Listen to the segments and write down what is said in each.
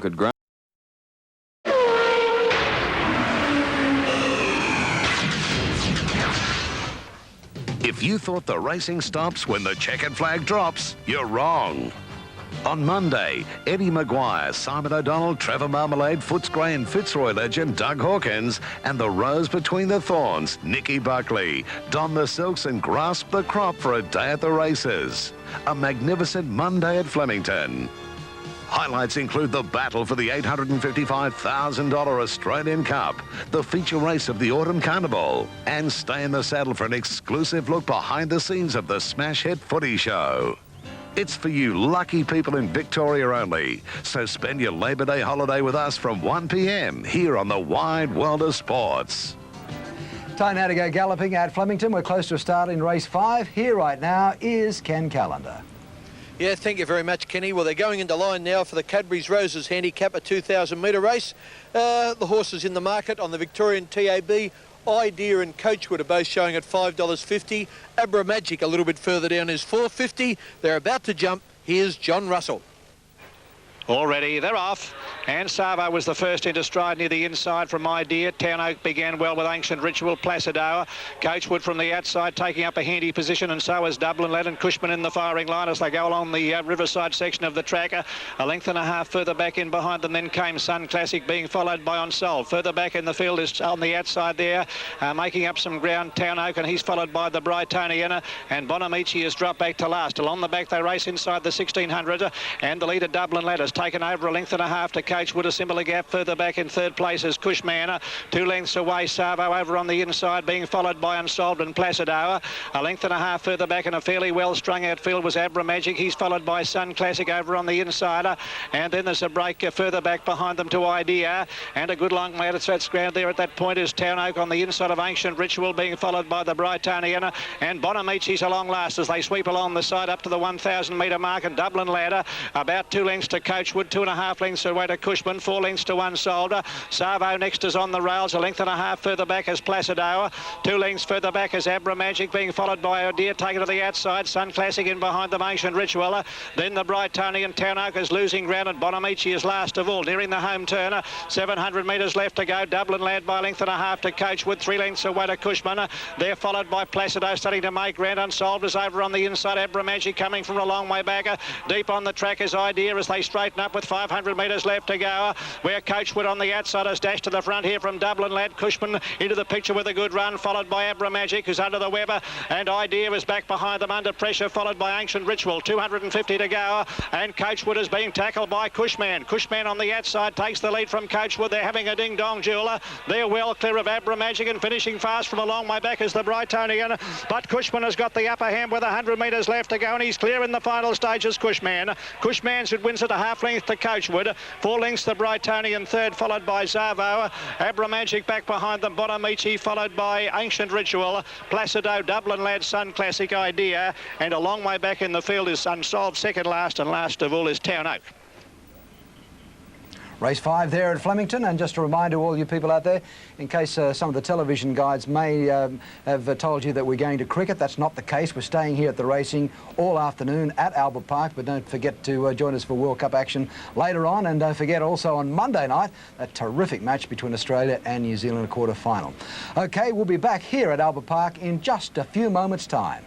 Good ground. If you thought the racing stops when the checkered flag drops, you're wrong. On Monday, Eddie Maguire, Simon O'Donnell, Trevor Marmalade, Footscray and Fitzroy legend Doug Hawkins, and the Rose Between the Thorns, Nicky Buckley, don the silks and grasp the crop for a day at the races. A magnificent Monday at Flemington. Highlights include the battle for the $855,000 Australian Cup, the feature race of the Autumn Carnival, and stay in the saddle for an exclusive look behind the scenes of the smash hit footy show. It's for you lucky people in Victoria only, so spend your Labor Day holiday with us from 1 p.m. here on the Wide World of Sports. Time now to go galloping at Flemington. We're close to a start in race 5. Here right now is Ken Callender. Yeah, thank you very much, Kenny. Well, they're going into line now for the Cadbury's Roses Handicap, a 2,000 metre race. The horses in the market on the Victorian TAB, Idea and Coachwood are both showing at $5.50. Abra Magic a little bit further down is $4.50. They're about to jump. Here's John Russell. Already they're off, and Savo was the first into stride near the inside from Idea. Town Oak began well with Ancient Ritual. Placidoa, Coachwood from the outside taking up a handy position, and so is Dublin Lad and Cushman in the firing line as they go along the Riverside section of the track. A length and a half further back in behind them, then came Sun Classic being followed by Unsolved. Further back in the field is on the outside there, making up some ground, Town Oak, and he's followed by the Brightoniana, and Bonamici has dropped back to last. Along the back they race inside the 1600, and the leader Dublin Lad has taken over a length and a half to Coachwood. A similar gap further back in third place is Cushman. 2 lengths away, Savo over on the inside being followed by Unsolved and Placidoa. A length and a half further back in a fairly well strung out field was Abra Magic. He's followed by Sun Classic over on the inside, and then there's a break further back behind them to Idea, and a good long way to stretch ground there at that point is Town Oak on the inside of Ancient Ritual being followed by the Brightoniana, and Bonamici's along last as they sweep along the side up to the 1,000 metre mark, and Dublin Ladder about 2 lengths to Coachwood, 2.5 lengths away to Cushman, 4 lengths to Unsolved. Savo next is on the rails, a length and a half further back as Placidoa, 2 lengths further back as Abra Magic being followed by Idea, taken to the outside, Sun Classic in behind them, Ancient Ritual, then the Brightonian. Town Oak is losing ground, and Bonamici is last of all, nearing the home turner. 700 metres left to go. Dublin Lad by a length and a half to Coachwood, 3 lengths away to Cushman. They're followed by Placido starting to make ground. Unsolved is over on the inside. Abra Magic coming from a long way back. Deep on the track is Idea as they straighten up with 500 metres left to go, where Coachwood on the outside has dashed to the front here from Dublin Lad. Cushman into the picture with a good run, followed by Abra Magic, who's under the Weber, and Idea is back behind them under pressure, followed by Ancient Ritual. 250 to go, and Coachwood is being tackled by Cushman. Cushman on the outside takes the lead from Coachwood. They're having a ding-dong duel. They're well clear of Abra Magic, and finishing fast from a long way back is the Brightonian, but Cushman has got the upper hand with 100 metres left to go, and he's clear in the final stages. Cushman should win at a half length to Coachwood, 4 lengths to Brightonian third, followed by Zavo. Abra Magic back behind them, Bonamici followed by Ancient Ritual, Placido, Dublin Lad, Sun Classic, Idea, and a long way back in the field is Unsolved second last, and last of all is Town Oak. Race 5 there at Flemington, and just a reminder to all you people out there, in case some of the television guides may have told you that we're going to cricket, that's not the case. We're staying here at the racing all afternoon at Albert Park, but don't forget to join us for World Cup action later on, and don't forget also on Monday night, a terrific match between Australia and New Zealand, a quarter-final. Okay, we'll be back here at Albert Park in just a few moments' time.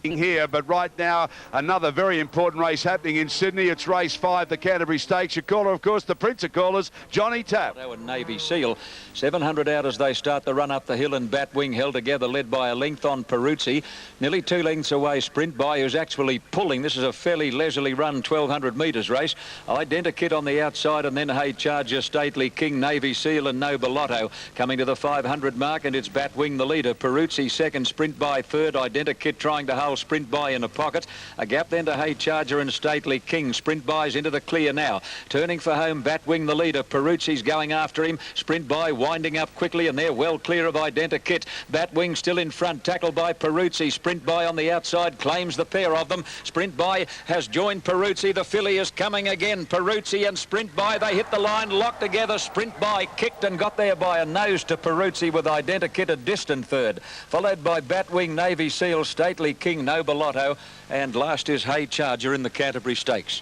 Here, but right now another very important race happening in Sydney. It's race 5, the Canterbury Stakes. Your caller, of course, the Prince of Callers, Johnny Tapp. Navy Seal, 700 out as they start the run up the hill, and Batwing held together, led by a length on Peruzzi. Nearly 2 lengths away, Sprint By, who's actually pulling. This is a fairly leisurely run, 1,200 metres race. Identikit on the outside, and then Hey Charger, Stately King, Navy Seal and Nobelotto coming to the 500 mark, and it's Batwing the leader. Peruzzi second, Sprint By third, Identikit trying to hold Sprint By in a pocket. A gap then to Hay Charger and Stately King. Sprint By's into the clear now. Turning for home, Batwing the leader. Peruzzi's going after him. Sprint By winding up quickly, and they're well clear of Identikit. Batwing still in front, tackled by Peruzzi. Sprint By on the outside claims the pair of them. Sprint By has joined Peruzzi. The filly is coming again. Peruzzi and Sprint By, they hit the line, locked together. Sprint By kicked and got there by a nose to Peruzzi, with Identikit a distant third. Followed by Batwing, Navy Seal, Stately King, Nobelotto, and last is Hay Charger in the Canterbury Stakes.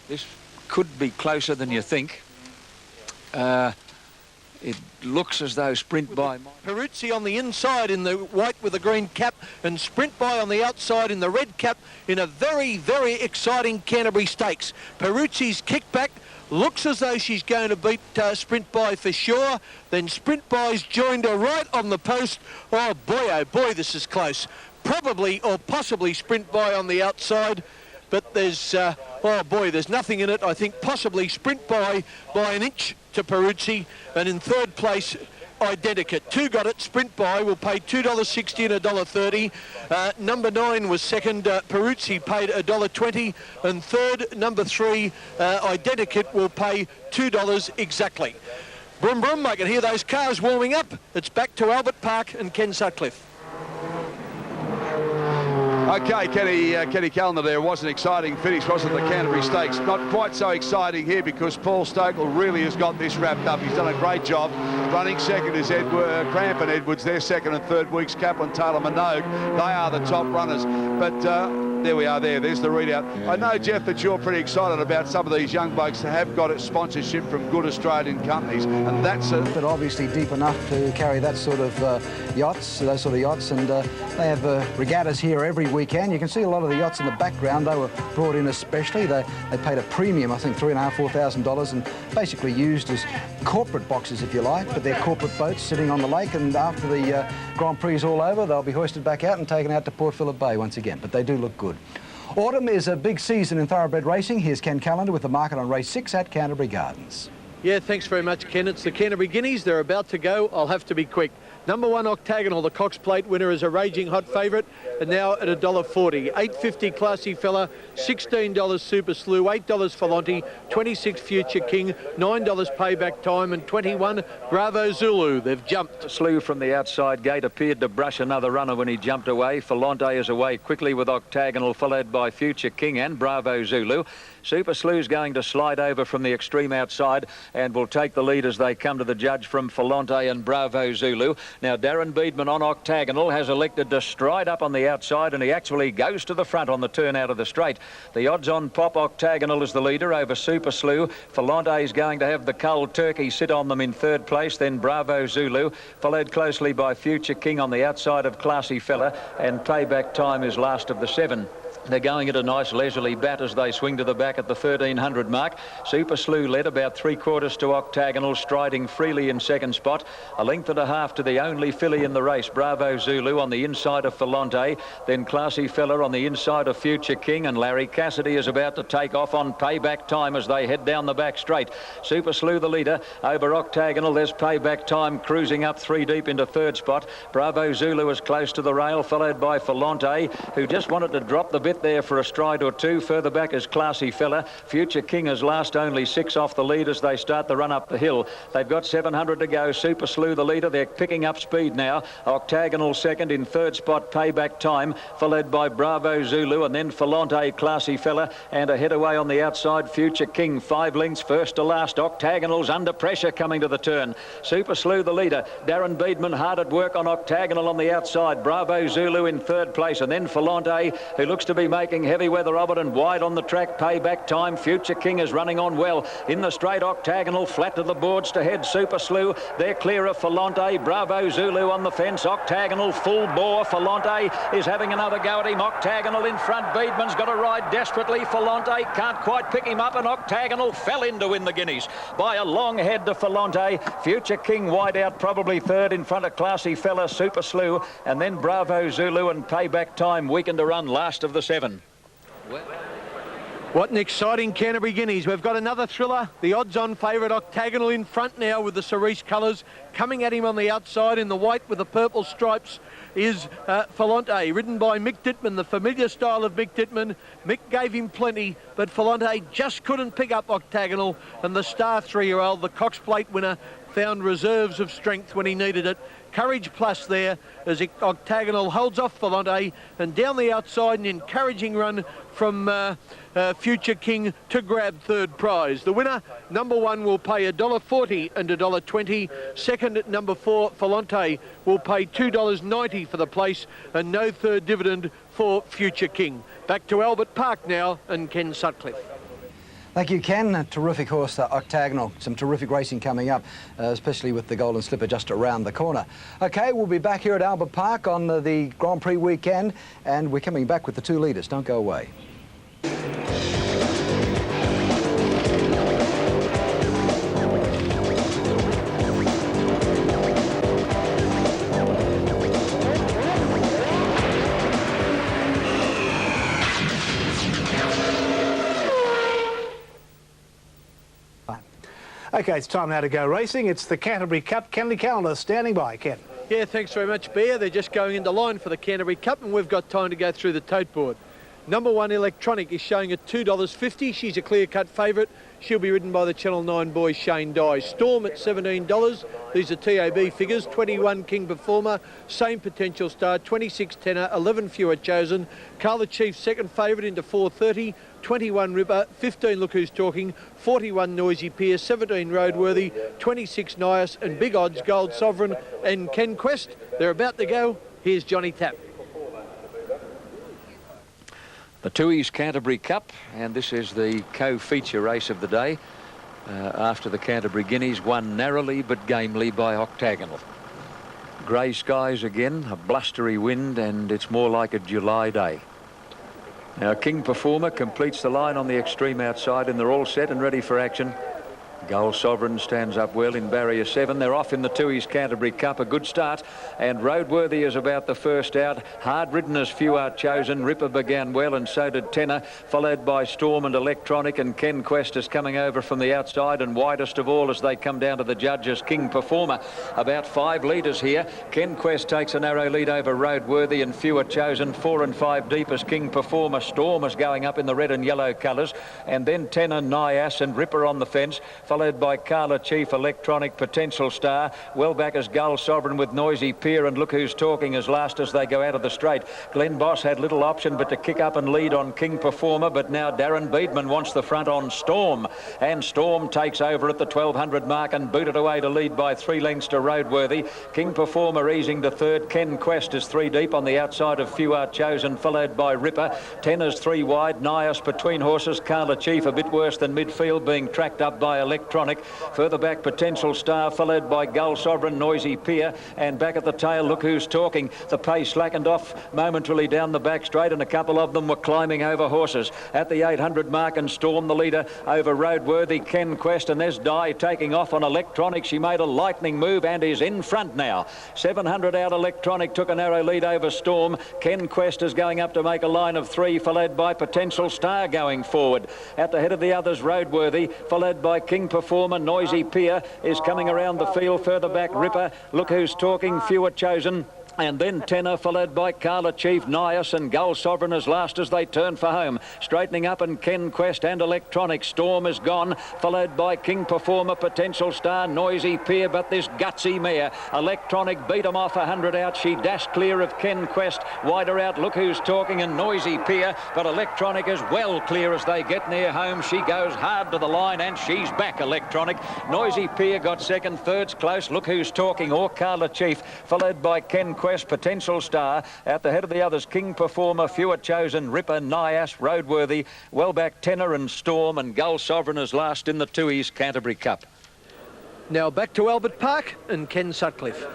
This could be closer than you think. It looks as though Sprint By... Peruzzi on the inside in the white with the green cap, and Sprint By on the outside in the red cap, in a very, very exciting Canterbury Stakes. Peruzzi's kickback looks as though she's going to beat Sprint By for sure. Then Sprint By's joined her right on the post. Oh boy, this is close. Probably or possibly Sprint By on the outside, but there's, oh boy, there's nothing in it. I think possibly Sprint By an inch to Peruzzi, and in third place, Identikit. Two got it. Sprint By will pay $2.60 and $1.30. Number 9 was second. Peruzzi paid $1.20, and third, number 3, Identikit will pay $2 exactly. Brum brum! I can hear those cars warming up. It's back to Albert Park and Ken Sutcliffe. Okay, Kenny Callender there. Was an exciting finish, wasn't the Canterbury Stakes? Not quite so exciting here because Paul Stokell really has got this wrapped up. He's done a great job. Running second is Crampton Edwards. They're second and third weeks. Kaplan, Taylor, Minogue. They are the top runners. But there we are there. There's the readout. Yeah. I know, Jeff, that you're pretty excited about some of these young blokes that have got a sponsorship from good Australian companies. And that's But obviously deep enough to carry that sort of yachts, those sort of yachts. And they have regattas here every weekend. You can see a lot of the yachts in the background. They were brought in especially. They paid a premium, I think $3,500, $4,000, and basically used as corporate boxes, if you like. But they're corporate boats sitting on the lake, and after the Grand Prix is all over, they'll be hoisted back out and taken out to Port Phillip Bay once again. But they do look good. Autumn is a big season in thoroughbred racing. Here's Ken Callender with the market on race 6 at Canterbury Gardens. Yeah, thanks very much, Ken. It's the Canterbury Guineas. They're about to go. I'll have to be quick. Number 1 Octagonal, the Cox Plate winner, is a raging hot favourite, and now at $1.40. $8.50 Classy Fella, $16 Super Slew, $8 Falonti, $26 Future King, $9 Payback Time, and $21 Bravo Zulu. They've jumped. Slew from the outside gate appeared to brush another runner when he jumped away. Falonte is away quickly with Octagonal, followed by Future King and Bravo Zulu. Super Slew's going to slide over from the extreme outside and will take the lead as they come to the judge from Falonte and Bravo Zulu. Now, Darren Beedman on Octagonal has elected to stride up on the outside, and he actually goes to the front on the turn out of the straight. The odds-on pop, Octagonal is the leader over Super Slew. Falonte is going to have the Cold Turkey sit on them in third place, then Bravo Zulu, followed closely by Future King on the outside of Classy Fella, and Payback Time is last of the 7. They're going at a nice leisurely bat as they swing to the back at the 1,300 mark. Super Slew led about 3/4 to Octagonal, striding freely in second spot. A length and a half to the only filly in the race, Bravo Zulu, on the inside of Falonte. Then Classy Fella on the inside of Future King, and Larry Cassidy is about to take off on Payback Time as they head down the back straight. Super Slew the leader over Octagonal. There's Payback Time cruising up 3 deep into third spot. Bravo Zulu is close to the rail, followed by Falonte, who just wanted to drop the bit there for a stride or two. Further back is Classy Fella. Future King is last, only 6 off the lead as they start the run up the hill. They've got 700 to go. Super Slew the leader. They're picking up speed now. Octagonal second, in third spot Payback Time, followed by Bravo Zulu, and then Falonte, Classy Fella, and ahead away on the outside Future King. 5 lengths first to last. Octagonal's under pressure coming to the turn. Super Slew the leader. Darren Beedman hard at work on Octagonal on the outside. Bravo Zulu in third place, and then Falonte, who looks to be making heavy weather of it, and wide on the track. Payback Time. Future King is running on well. In the straight, Octagonal flat to the boards to head Super Slew. They're clear of Falonte. Bravo Zulu on the fence. Octagonal full bore. Falonte is having another go at him. Octagonal in front. Beedman's got to ride desperately. Falonte can't quite pick him up, and Octagonal fell in to win the Guineas by a long head to Falonte. Future King wide out, probably third in front of Classy Fella, Super Slew, and then Bravo Zulu and Payback Time weakened to run last of the 7. What an exciting Canterbury Guineas. We've got another thriller. The odds-on favourite Octagonal in front now with the cerise colours. Coming at him on the outside in the white with the purple stripes is Falante, ridden by Mick Dittman, the familiar style of Mick Dittman. Mick gave him plenty, but Falante just couldn't pick up Octagonal, and the star 3-year-old, the Cox Plate winner, found reserves of strength when he needed it. Courage Plus there as Octagonal holds off Falante, and down the outside an encouraging run from Future King to grab third prize. The winner, number 1, will pay $1.40 and $1.20. Second, number 4, Falante, will pay $2.90 for the place, and no third dividend for Future King. Back to Albert Park now and Ken Sutcliffe. Thank you, Ken. A terrific horse, Octagonal. Some terrific racing coming up, especially with the Golden Slipper just around the corner. OK, we'll be back here at Albert Park on the Grand Prix weekend, and we're coming back with the 2 leaders. Don't go away. OK, it's time now to go racing. It's the Canterbury Cup. Kennedy Calendar standing by. Ken. Yeah, thanks very much, Bear. They're just going into line for the Canterbury Cup, and we've got time to go through the tote board. Number 1, Electronic, is showing at $2.50. She's a clear-cut favourite. She'll be ridden by the Channel 9 boy, Shane Dye. Storm at $17. These are TAB figures. 21, King Performer. Same Potential Star. 26, Tenor. 11 fewer chosen. Carla Chief, second favourite into $4.30. 21, Ripper. 15, Look Who's Talking. 41, Noisy Pier. 17, Roadworthy. 26, Nias. And big odds, Gold Sovereign and Ken Quest. They're about to go. Here's Johnny Tapp. The Tooheys Canterbury Cup, and this is the co-feature race of the day after the Canterbury Guineas, won narrowly but gamely by Octagonal. Grey skies again, a blustery wind, and it's more like a July day. Now King Performer completes the line on the extreme outside, and they're all set and ready for action. Gold Sovereign stands up well in barrier 7. They're off in the Tooheys Canterbury Cup. A good start, and Roadworthy is about the first out. Hard ridden as few are chosen. Ripper began well, and so did Tenor, followed by Storm and Electronic, and Ken Quest is coming over from the outside, and widest of all as they come down to the judges, King Performer. About 5 leaders here. Ken Quest takes a narrow lead over Roadworthy, and few are chosen. 4 and 5 deep as King Performer. Storm is going up in the red and yellow colours, and then Tenor, Nias and Ripper on the fence, followed by Carla Chief, Electronic, Potential Star. Well back as Gold Sovereign with Noisy Pier, and Look Who's Talking as last as they go out of the straight. Glenn Boss had little option but to kick up and lead on King Performer, but now Darren Beedman wants the front on Storm, and Storm takes over at the 1200 mark and booted away to lead by 3 lengths to Roadworthy. King Performer easing to third. Ken Quest is 3 deep on the outside of Few Are Chosen, followed by Ripper. Tenor's 3 wide. Nias between horses. Carla Chief a bit worse than midfield, being tracked up by Electronic. Further back, Potential Star, followed by Gold Sovereign, Noisy Pier, and back at the tail, Look Who's Talking. The pace slackened off momentarily down the back straight, and a couple of them were climbing over horses. At the 800 mark, and Storm the leader over Roadworthy, Ken Quest, and there's Dye taking off on Electronic. She made a lightning move and is in front now. 700 out, Electronic took a narrow lead over Storm. Ken Quest is going up to make a line of 3, followed by Potential Star going forward. At the head of the others, Roadworthy, followed by King Performer. Noisy Pier is coming around the field. Further back, Ripper. Look Who's Talking. Few are chosen. And then Tenor, followed by Carla Chief, Nias and Gold Sovereign as last as they turn for home. Straightening up, and Ken Quest and Electronic. Storm is gone, followed by King Performer, Potential Star, Noisy Pier, but this gutsy mare, Electronic, beat them off 100 out. She dashed clear of Ken Quest. Wider out, Look Who's Talking and Noisy Pier, but Electronic is well clear as they get near home. She goes hard to the line, and she's back, Electronic. Noisy Pier got second. Third's close, Look Who's Talking or Carla Chief, followed by Ken Quest, Potential Star. At the head of the others, King Performer, Few Are Chosen, Ripper, Nias, Roadworthy, well back Tenor and Storm, and Gold Sovereign is last in the Tooheys Canterbury Cup. Now back to Albert Park and Ken Sutcliffe.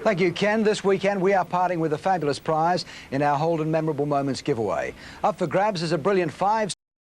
Thank you, Ken. This weekend we are parting with a fabulous prize in our Holden Memorable Moments giveaway. Up for grabs is a brilliant 5